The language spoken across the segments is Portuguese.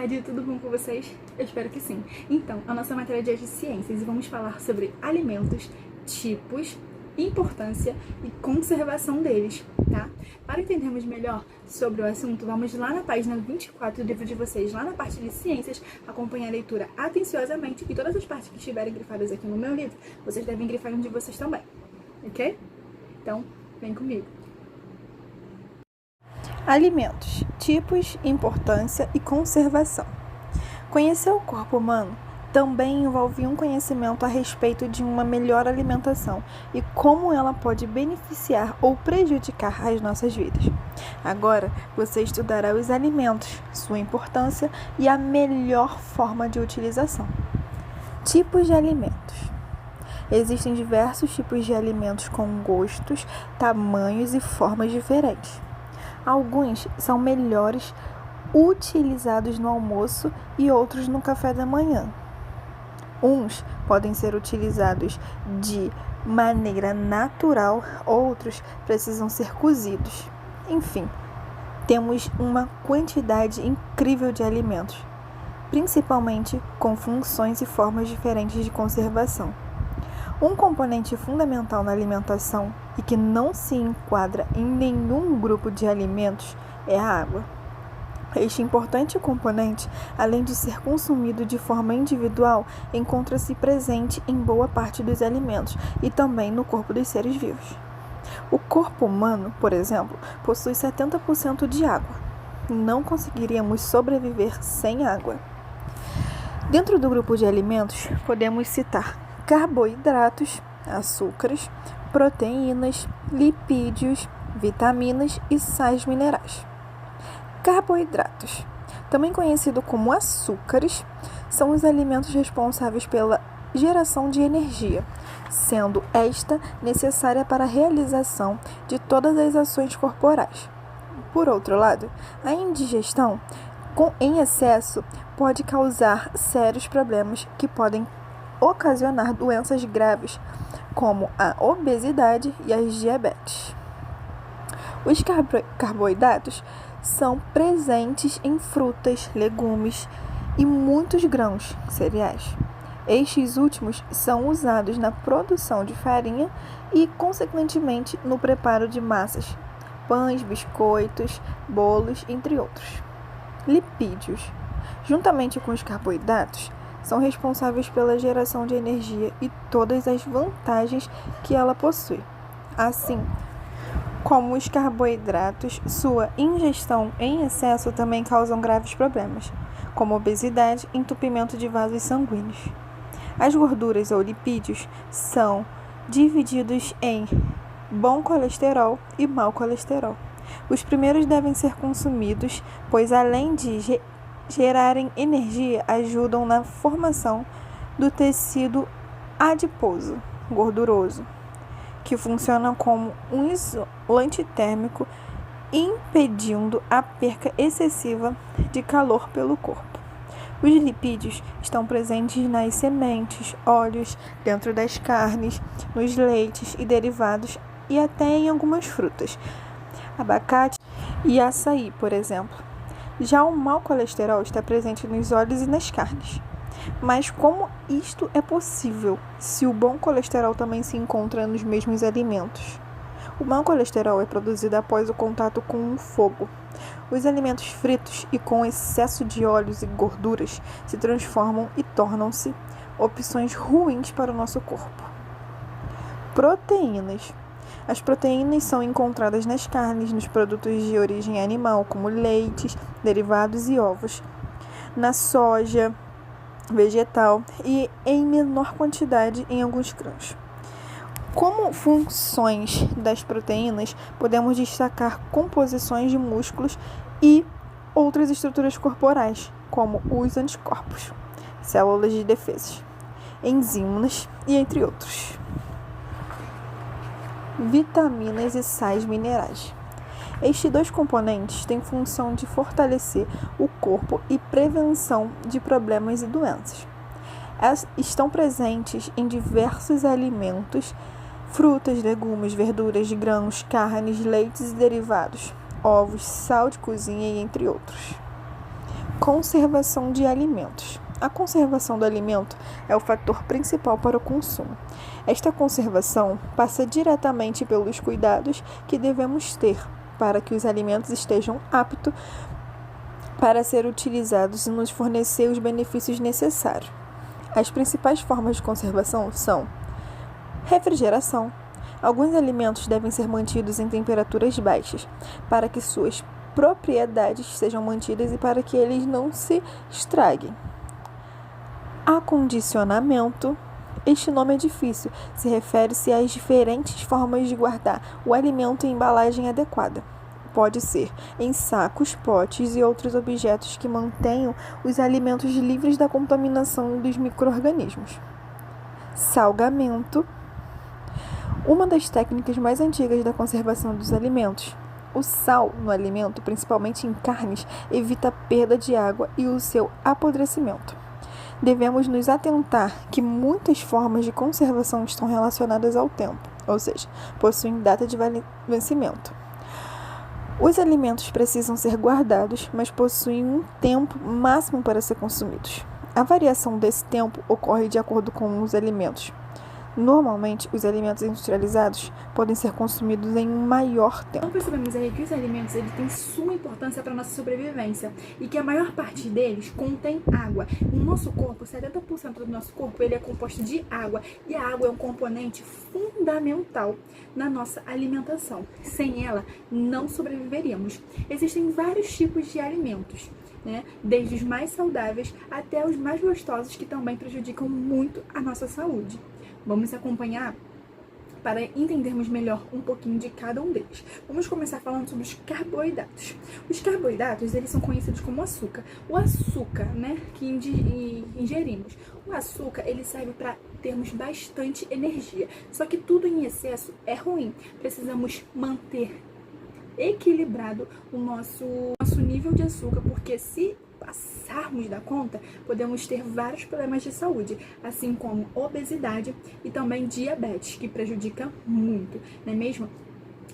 tarde, tudo bom com vocês? Eu espero que sim. Então, a nossa matéria de hoje é ciências e vamos falar sobre alimentos, tipos, importância e conservação deles, tá? Para entendermos melhor sobre o assunto, vamos lá na página 24 do livro de vocês, lá na parte de ciências, acompanhar a leitura atenciosamente e todas as partes que estiverem grifadas aqui no meu livro, vocês devem grifar um de vocês também, ok? Então, vem comigo. Alimentos, tipos, importância e conservação. Conhecer o corpo humano também envolve um conhecimento a respeito de uma melhor alimentação e como ela pode beneficiar ou prejudicar as nossas vidas. Agora, você estudará os alimentos, sua importância e a melhor forma de utilização. Tipos de alimentos. Existem diversos tipos de alimentos com gostos, tamanhos e formas diferentes. Alguns são melhores utilizados no almoço e outros no café da manhã. Uns podem ser utilizados de maneira natural, outros precisam ser cozidos. Enfim, temos uma quantidade incrível de alimentos, principalmente com funções e formas diferentes de conservação. Um componente fundamental na alimentação e que não se enquadra em nenhum grupo de alimentos é a água. Este importante componente, além de ser consumido de forma individual, encontra-se presente em boa parte dos alimentos e também no corpo dos seres vivos. O corpo humano, por exemplo, possui 70% de água. Não conseguiríamos sobreviver sem água. Dentro do grupo de alimentos, podemos citar carboidratos, açúcares, proteínas, lipídios, vitaminas e sais minerais. Carboidratos, também conhecido como açúcares, são os alimentos responsáveis pela geração de energia, sendo esta necessária para a realização de todas as ações corporais. Por outro lado, a indigestão em excesso pode causar sérios problemas que podem ocasionar doenças graves, como a obesidade e as diabetes. Os carboidratos são presentes em frutas, legumes e muitos grãos, cereais. Estes últimos são usados na produção de farinha e, consequentemente, no preparo de massas, pães, biscoitos, bolos, entre outros. Lipídios, juntamente com os carboidratos, são responsáveis pela geração de energia e todas as vantagens que ela possui. Assim como os carboidratos, sua ingestão em excesso também causam graves problemas, como obesidade e entupimento de vasos sanguíneos. As gorduras ou lipídios são divididos em bom colesterol e mau colesterol. Os primeiros devem ser consumidos, pois além de gerarem energia, ajudam na formação do tecido adiposo, gorduroso, que funciona como um isolante térmico, impedindo a perca excessiva de calor pelo corpo. Os lipídios estão presentes nas sementes, óleos, dentro das carnes, nos leites e derivados e até em algumas frutas, abacate e açaí, por exemplo. Já o mau colesterol está presente nos óleos e nas carnes. Mas como isto é possível se o bom colesterol também se encontra nos mesmos alimentos? O mau colesterol é produzido após o contato com o fogo. Os alimentos fritos e com excesso de óleos e gorduras se transformam e tornam-se opções ruins para o nosso corpo. Proteínas. As proteínas são encontradas nas carnes, nos produtos de origem animal, como leites, derivados e ovos, na soja vegetal e em menor quantidade em alguns grãos. Como funções das proteínas, podemos destacar composições de músculos e outras estruturas corporais, como os anticorpos, células de defesa, enzimas e entre outros. Vitaminas e sais minerais. Estes dois componentes têm função de fortalecer o corpo e prevenção de problemas e doenças. Estão presentes em diversos alimentos, frutas, legumes, verduras, grãos, carnes, leites e derivados, ovos, sal de cozinha e entre outros. Conservação de alimentos. A conservação do alimento é o fator principal para o consumo. Esta conservação passa diretamente pelos cuidados que devemos ter para que os alimentos estejam aptos para ser utilizados e nos fornecer os benefícios necessários. As principais formas de conservação são refrigeração. Alguns alimentos devem ser mantidos em temperaturas baixas para que suas propriedades sejam mantidas e para que eles não se estraguem. Acondicionamento. Este nome é difícil, se refere-se às diferentes formas de guardar o alimento em embalagem adequada. Pode ser em sacos, potes e outros objetos que mantenham os alimentos livres da contaminação dos micro-organismos. Salgamento. Uma das técnicas mais antigas da conservação dos alimentos. O sal no alimento, principalmente em carnes, evita a perda de água e o seu apodrecimento. Devemos nos atentar que muitas formas de conservação estão relacionadas ao tempo, ou seja, possuem data de vencimento. Os alimentos precisam ser guardados, mas possuem um tempo máximo para ser consumidos. A variação desse tempo ocorre de acordo com os alimentos. Normalmente, os alimentos industrializados podem ser consumidos em um maior tempo. Então percebemos aí que os alimentos têm suma importância para a nossa sobrevivência e que a maior parte deles contém água. O nosso corpo, 70% do nosso corpo, ele é composto de água e a água é um componente fundamental na nossa alimentação. Sem ela, não sobreviveríamos. Existem vários tipos de alimentos, né? Desde os mais saudáveis até os mais gostosos que também prejudicam muito a nossa saúde. Vamos acompanhar para entendermos melhor um pouquinho de cada um deles. Vamos começar falando sobre os carboidratos. Os carboidratos, eles são conhecidos como açúcar. O açúcar, né, que ingerimos. O açúcar, ele serve para termos bastante energia. Só que tudo em excesso é ruim. Precisamos manter equilibrado o nosso nível de açúcar, porque se passarmos da conta, podemos ter vários problemas de saúde, assim como obesidade e também diabetes, que prejudica muito, não é mesmo?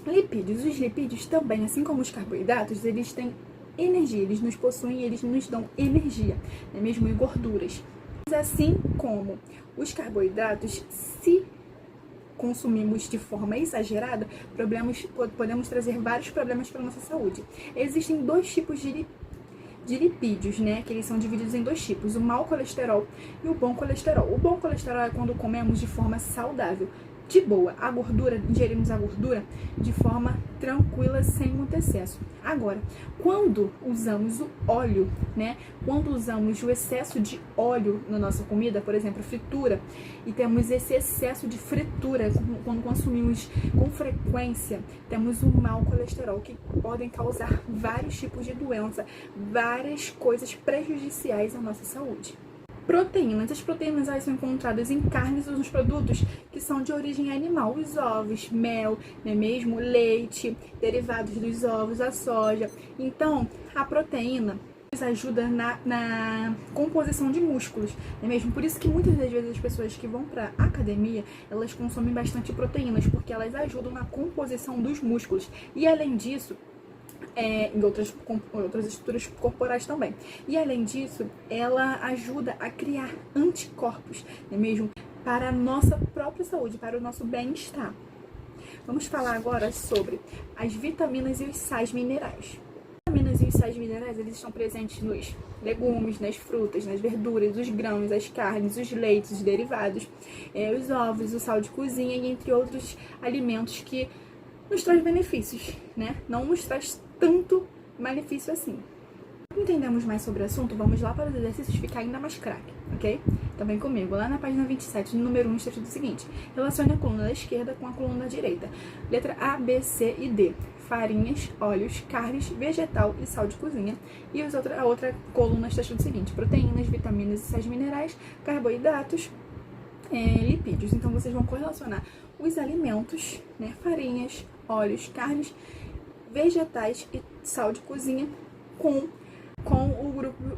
Lipídios. Os lipídios também, assim como os carboidratos, eles têm energia, eles nos possuem, eles nos dão energia, não é mesmo? E gorduras. Assim como os carboidratos, se consumimos de forma exagerada, podemos trazer vários problemas para a nossa saúde. Existem dois tipos de lipídios, né, que eles são divididos em dois tipos, o mau colesterol e o bom colesterol. O bom colesterol é quando comemos de forma saudável, de boa. A gordura, ingerimos a gordura de forma tranquila, sem muito excesso. Agora, quando usamos o óleo, né, quando usamos o excesso de óleo na nossa comida, por exemplo, fritura, e temos esse excesso de fritura, quando consumimos com frequência, temos o mau colesterol, que podem causar vários tipos de doença, várias coisas prejudiciais à nossa saúde. Proteínas. As proteínas, elas são encontradas em carnes ou nos produtos que são de origem animal, os ovos, mel, não é mesmo? Leite, derivados dos ovos, a soja. Então, a proteína nos ajuda na composição de músculos, não é mesmo? Por isso que muitas das vezes as pessoas que vão para a academia, elas consomem bastante proteínas, porque elas ajudam na composição dos músculos. E além disso, em outras estruturas corporais também. E além disso, ela ajuda a criar anticorpos, não é mesmo? Para a nossa própria saúde, para o nosso bem-estar. Vamos falar agora sobre as vitaminas e os sais minerais. As vitaminas e os sais minerais, eles estão presentes nos legumes, nas frutas, nas verduras, os grãos, as carnes, os leites, os derivados, os ovos, o sal de cozinha e entre outros alimentos que nos traz benefícios, né? Não nos traz tanto malefício assim. Entendemos mais sobre o assunto, vamos lá para os exercícios ficar ainda mais craque, ok? Então vem comigo, lá na página 27, no número 1, está escrito o seguinte: relacione a coluna da esquerda com a coluna da direita. Letra A, B, C e D. Farinhas, óleos, carnes, vegetal e sal de cozinha. E a outra coluna está escrito o seguinte: proteínas, vitaminas e sais minerais, carboidratos, lipídios. Então vocês vão correlacionar os alimentos, né, farinhas, óleos, carnes, vegetais e sal de cozinha com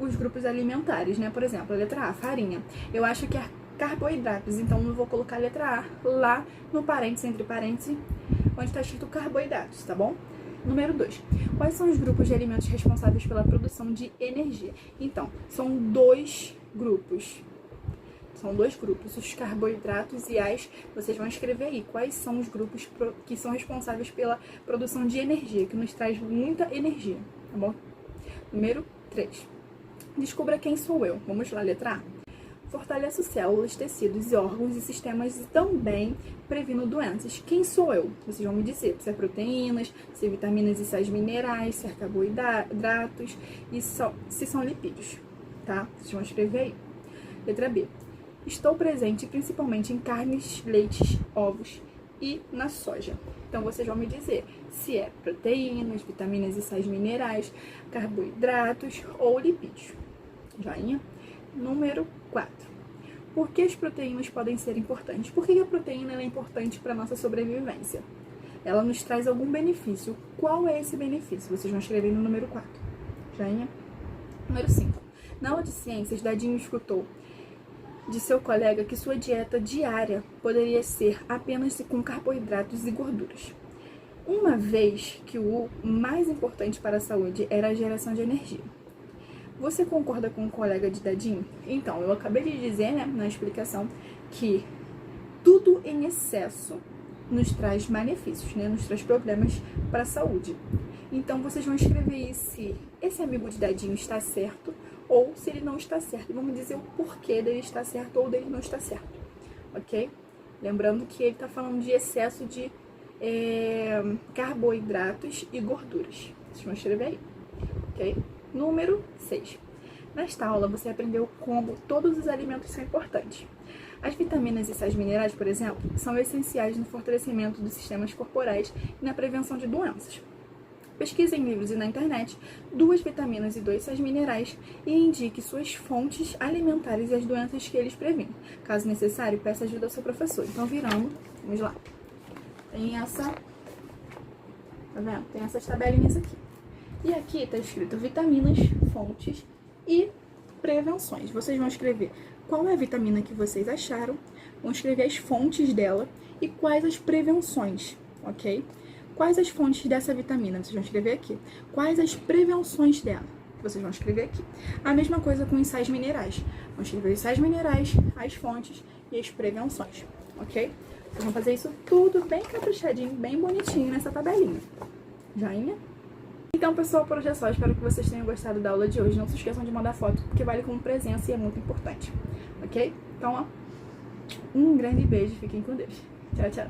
os grupos alimentares, né? Por exemplo, a letra A, farinha. Eu acho que é carboidratos, então eu vou colocar a letra A lá no parênteses, entre parênteses, onde está escrito carboidratos, tá bom? Número 2. Quais são os grupos de alimentos responsáveis pela produção de energia? Então, são dois grupos. Os carboidratos e as... Vocês vão escrever aí quais são os grupos que são responsáveis pela produção de energia, que nos traz muita energia, tá bom? Número 3. Descubra quem sou eu. Vamos lá, letra A. Fortaleço células, tecidos e órgãos e sistemas e também previno doenças. Quem sou eu? Vocês vão me dizer se é proteínas, se é vitaminas e sais minerais, se é carboidratos e se são lipídios, tá? Vocês vão escrever aí. Letra B. Estou presente principalmente em carnes, leites, ovos e na soja. Então, vocês vão me dizer se é proteínas, vitaminas e sais minerais, carboidratos ou lipídios. Joinha? Número 4. Por que as proteínas podem ser importantes? Por que a proteína é importante para a nossa sobrevivência? Ela nos traz algum benefício. Qual é esse benefício? Vocês vão escrever no número 4. Joinha? Número 5. Na aula de ciências, Dadinho escutou de seu colega que sua dieta diária poderia ser apenas com carboidratos e gorduras, uma vez que o mais importante para a saúde era a geração de energia. Você concorda com o colega de Dadinho? Então, eu acabei de dizer, né, na explicação, que tudo em excesso nos traz malefícios, né, nos traz problemas para a saúde. Então, vocês vão escrever aí se esse amigo de Dadinho está certo ou se ele não está certo. E vamos dizer o porquê dele estar certo ou dele não estar certo, ok? Lembrando que ele está falando de excesso de carboidratos e gorduras. Vocês vão escrever aí, ok? Número 6. Nesta aula, você aprendeu como todos os alimentos são importantes. As vitaminas e sais minerais, por exemplo, são essenciais no fortalecimento dos sistemas corporais e na prevenção de doenças. Pesquise em livros e na internet 2 vitaminas e 2 sais minerais e indique suas fontes alimentares e as doenças que eles previnem. Caso necessário, peça ajuda ao seu professor. Então, virando, vamos lá. Tem essa, tá vendo? Tem essas tabelinhas aqui. E aqui está escrito vitaminas, fontes e prevenções. Vocês vão escrever qual é a vitamina que vocês acharam, vão escrever as fontes dela e quais as prevenções, ok? Quais as fontes dessa vitamina? Vocês vão escrever aqui. Quais as prevenções dela? Vocês vão escrever aqui. A mesma coisa com os sais minerais. Vão escrever os sais minerais, as fontes e as prevenções, ok? Vocês vão fazer isso tudo bem caprichadinho, bem bonitinho nessa tabelinha. Joinha? Então, pessoal, por hoje é só. Espero que vocês tenham gostado da aula de hoje. Não se esqueçam de mandar foto, porque vale como presença e é muito importante, ok? Então, ó, um grande beijo. Fiquem com Deus. Tchau, tchau.